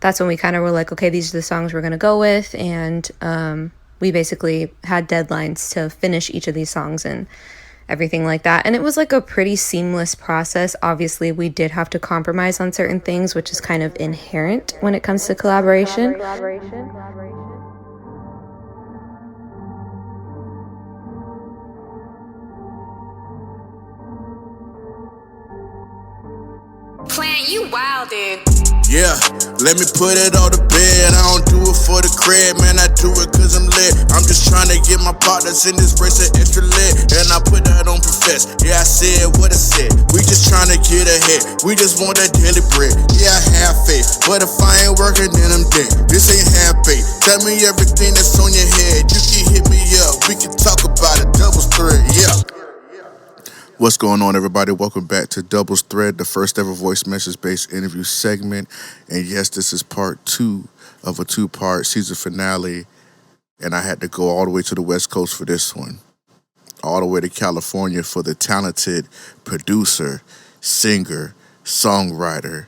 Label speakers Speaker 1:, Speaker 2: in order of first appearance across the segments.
Speaker 1: that's when we kind of were like, okay, these are the songs we're going to go with. And we basically had deadlines to finish each of these songs and everything like that. And it was like a pretty seamless process. Obviously, we did have to compromise on certain things, which is kind of inherent when it comes to collaboration.
Speaker 2: Plant, you wildin'.
Speaker 3: Yeah, let me put it on the bed. I don't do it for the cred, man, I do it cause I'm lit. I'm just trying to get my partners in this race of extra lit. And I put that on profess. Yeah, I said what I said. We just trying to get ahead. We just want that daily bread. Yeah, I have faith, but if I ain't working, then I'm dead. This ain't half faith. Tell me everything that's on your head. You can hit me up. We can talk about it. Double thread, yeah. What's going on, everybody? Welcome back to Doubles Thread, the first ever voice message-based interview segment. And yes, this is part 2 of a 2-part season finale. And I had to go all the way to the West Coast for this one. All the way to California for the talented producer, singer, songwriter,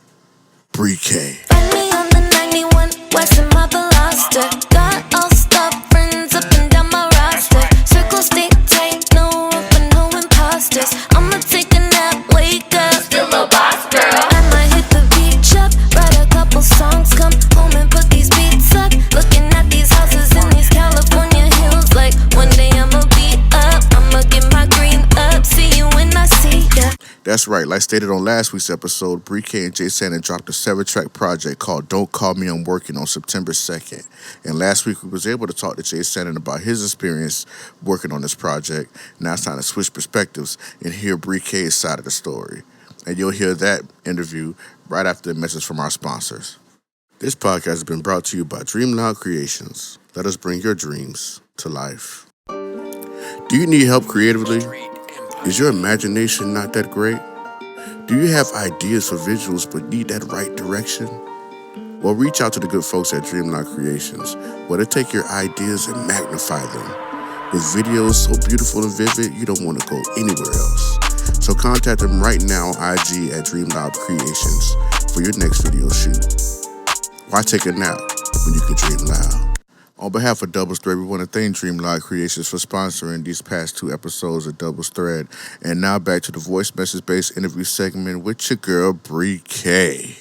Speaker 3: Bree Kay.
Speaker 4: Find me on the 91 West in my Veloster. Got all star friends up and down my roster. Circle stay tight, no open, no imposters. I'ma take a nap, wake up, still a boss girl. I might hit the beach up, write a couple songs, come home and put these beats up. Looking at these houses in these California hills, like one day I'ma be up, I'ma get my green up. See you when I see ya.
Speaker 3: That's right, like stated on last week's episode, Bree Kay and Jay Sannon dropped a 7-track project called Don't Call Me I'm Working on September 2nd. And last week we was able to talk to Jay Sannon about his experience working on this project. Now it's time to switch perspectives and hear Bree Kay's side of the story. And you'll hear that interview right after a message from our sponsors. This podcast has been brought to you by Dream Loud Creations. Let us bring your dreams to life. Do you need help creatively? Is your imagination not that great? Do you have ideas for visuals but need that right direction? Well, reach out to the good folks at Dreamlock Creations, where they take your ideas and magnify them. With videos so beautiful and vivid, you don't want to go anywhere else. So contact them right now on IG at Dreamlock Creations for your next video shoot. Why take a nap when you can dream loud? On behalf of Doubles Thread, we want to thank Dreamlock Creations for sponsoring these past 2 episodes of Doubles Thread. And now back to the voice message-based interview segment with your girl, Bree Kay.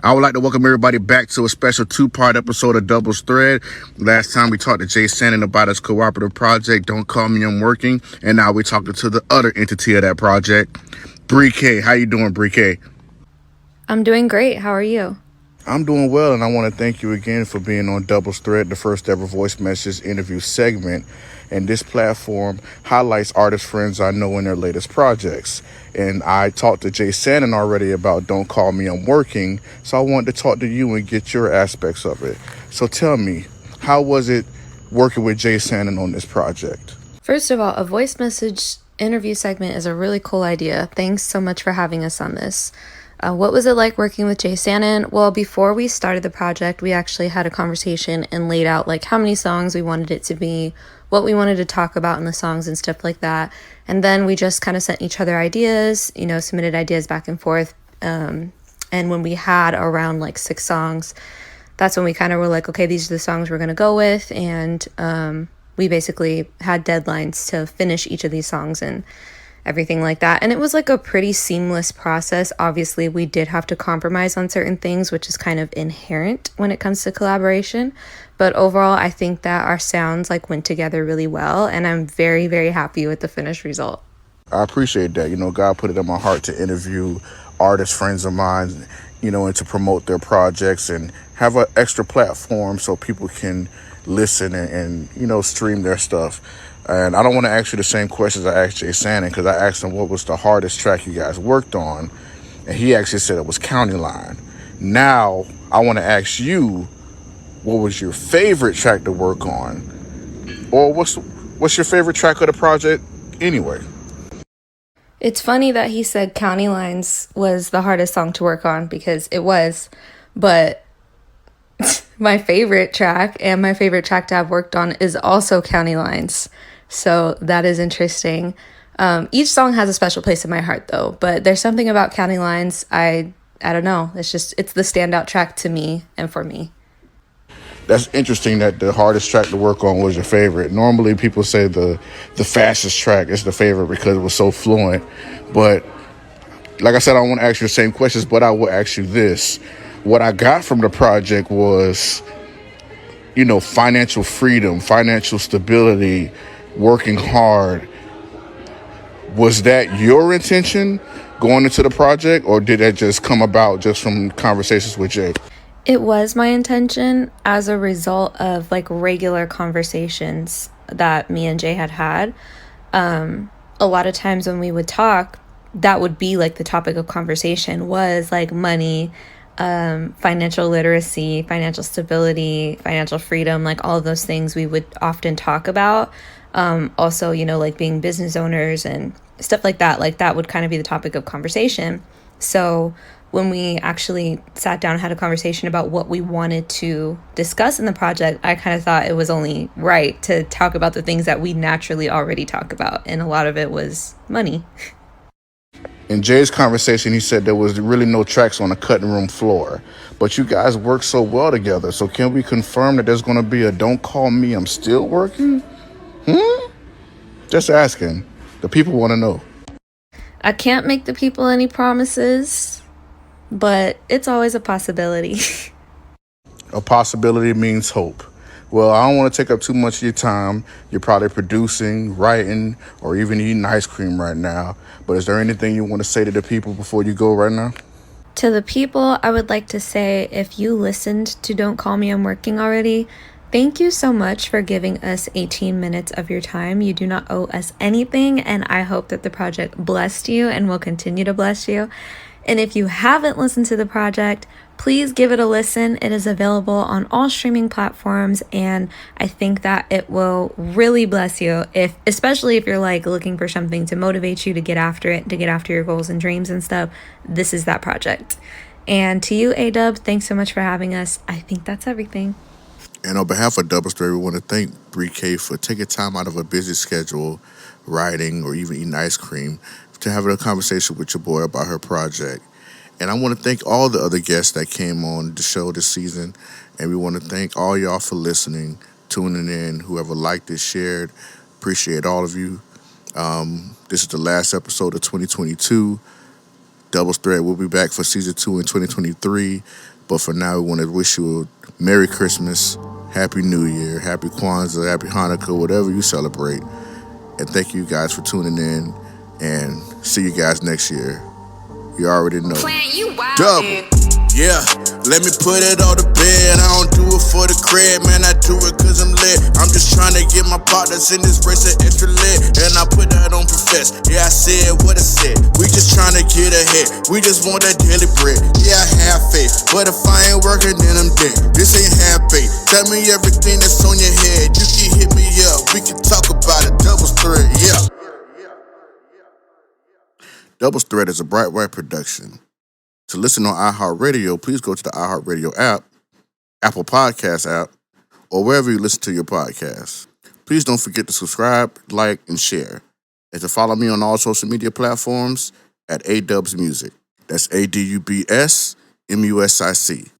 Speaker 3: I would like to welcome everybody back to a special 2-part episode of Doubles Thread. Last time we talked to Jay Sannon about his cooperative project, Don't Call Me I'm Working. And now we're talking to the other entity of that project, Bree Kay. How you doing, Bree Kay?
Speaker 1: I'm doing great. How are you?
Speaker 3: I'm doing well, and I want to thank you again for being on Doubles Thread, the first ever voice message interview segment. And this platform highlights artist friends I know in their latest projects. And I talked to Jay Sannon already about Don't Call Me I'm Working, so I wanted to talk to you and get your aspects of it. So tell me, how was it working with Jay Sannon on this project?
Speaker 1: First of all, a voice message interview segment is a really cool idea. Thanks so much for having us on this. What was it like working with Jay Sannon? Well, before we started the project, we actually had a conversation and laid out like how many songs we wanted it to be, what we wanted to talk about in the songs and stuff like that. And then we just kind of sent each other ideas, submitted ideas back and forth. And when we had around like 6 songs, that's when we kind of were like, okay, these are the songs we're going to go with. And we basically had deadlines to finish each of these songs and everything like that. And it was like a pretty seamless process. Obviously, we did have to compromise on certain things, which is kind of inherent when it comes to collaboration. But overall, I think that our sounds like went together really well. And I'm very, very happy with the finished result.
Speaker 3: I appreciate that. God put it in my heart to interview artist friends of mine, and to promote their projects and have an extra platform so people can listen and stream their stuff. And I don't want to ask you the same questions I asked Jay Sannon, because I asked him what was the hardest track you guys worked on, and he actually said it was County Line. Now, I want to ask you, what was your favorite track to work on? Or what's your favorite track of the project anyway?
Speaker 1: It's funny that he said County Lines was the hardest song to work on, because it was, but my favorite track and my favorite track to have worked on is also County Lines. So that is interesting. Each song has a special place in my heart though, but there's something about County Lines. I I don't know. It's the standout track to me and for me.
Speaker 3: That's interesting that the hardest track to work on was your favorite. Normally people say the fastest track is the favorite because it was so fluent. But like I said, I don't want to ask you the same questions, but I will ask you this. What I got from the project was, financial freedom, financial stability, working hard. Was that your intention going into the project, or did that just come about just from conversations with Jay?
Speaker 1: It was my intention as a result of like regular conversations that me and Jay had. A lot of times when we would talk, that would be like the topic of conversation was like money, financial literacy, financial stability, financial freedom, like all of those things we would often talk about. Also, like being business owners and stuff like that would kind of be the topic of conversation. So when we actually sat down and had a conversation about what we wanted to discuss in the project, I kind of thought it was only right to talk about the things that we naturally already talk about. And a lot of it was money.
Speaker 3: In Jay's conversation, he said there was really no tracks on the cutting room floor, but you guys work so well together. So can we confirm that there's going to be a "Don't Call Me, I'm Still Working"? Just asking. The people want to know.
Speaker 1: I can't make the people any promises, but it's always a possibility.
Speaker 3: A possibility means hope. Well, I don't want to take up too much of your time. You're probably producing, writing, or even eating ice cream right now. But is there anything you want to say to the people before you go right now?
Speaker 1: To the people, I would like to say, if you listened to Don't Call Me, I'm Working already, thank you so much for giving us 18 minutes of your time. You do not owe us anything, and I hope that the project blessed you and will continue to bless you. And if you haven't listened to the project, please give it a listen. It is available on all streaming platforms, and I think that it will really bless you, especially if you're like looking for something to motivate you to get after it, to get after your goals and dreams and stuff. This is that project. And to you, A-Dub, thanks so much for having us. I think that's everything.
Speaker 3: And on behalf of Double Story, we want to thank Bree Kay for taking time out of a busy schedule, writing, or even eating ice cream, to having a conversation with your boy about her project. And I want to thank all the other guests that came on the show this season. And we want to thank all y'all for listening, tuning in, whoever liked it, shared. Appreciate all of you. This is the last episode of 2022. Double Thread will be back for season 2 in 2023. But for now, we want to wish you a Merry Christmas, Happy New Year, Happy Kwanzaa, Happy Hanukkah, whatever you celebrate. And thank you guys for tuning in. And see you guys next year. You already know.
Speaker 2: Plant, you wild,
Speaker 3: Dubba.
Speaker 2: dude.
Speaker 3: Yeah, let me put it on the bed. I don't do it for the cred, man. I do it cause I'm lit. I'm just trying to get my partners in this race of extra lit. And I put that on profess. Yeah, I said what I said. We just trying to get ahead. We just want that daily bread. Yeah, I have faith. But if I ain't working, then I'm dead. This ain't half baked. Tell me everything that's on your head. You can hit me up. We can talk about it. Double Thread, yeah. Double Thread is a Bright White production. To listen on iHeartRadio, please go to the iHeartRadio app, Apple Podcast app, or wherever you listen to your podcasts. Please don't forget to subscribe, like, and share. And to follow me on all social media platforms at ADubsMusic. That's ADUBS MUSIC.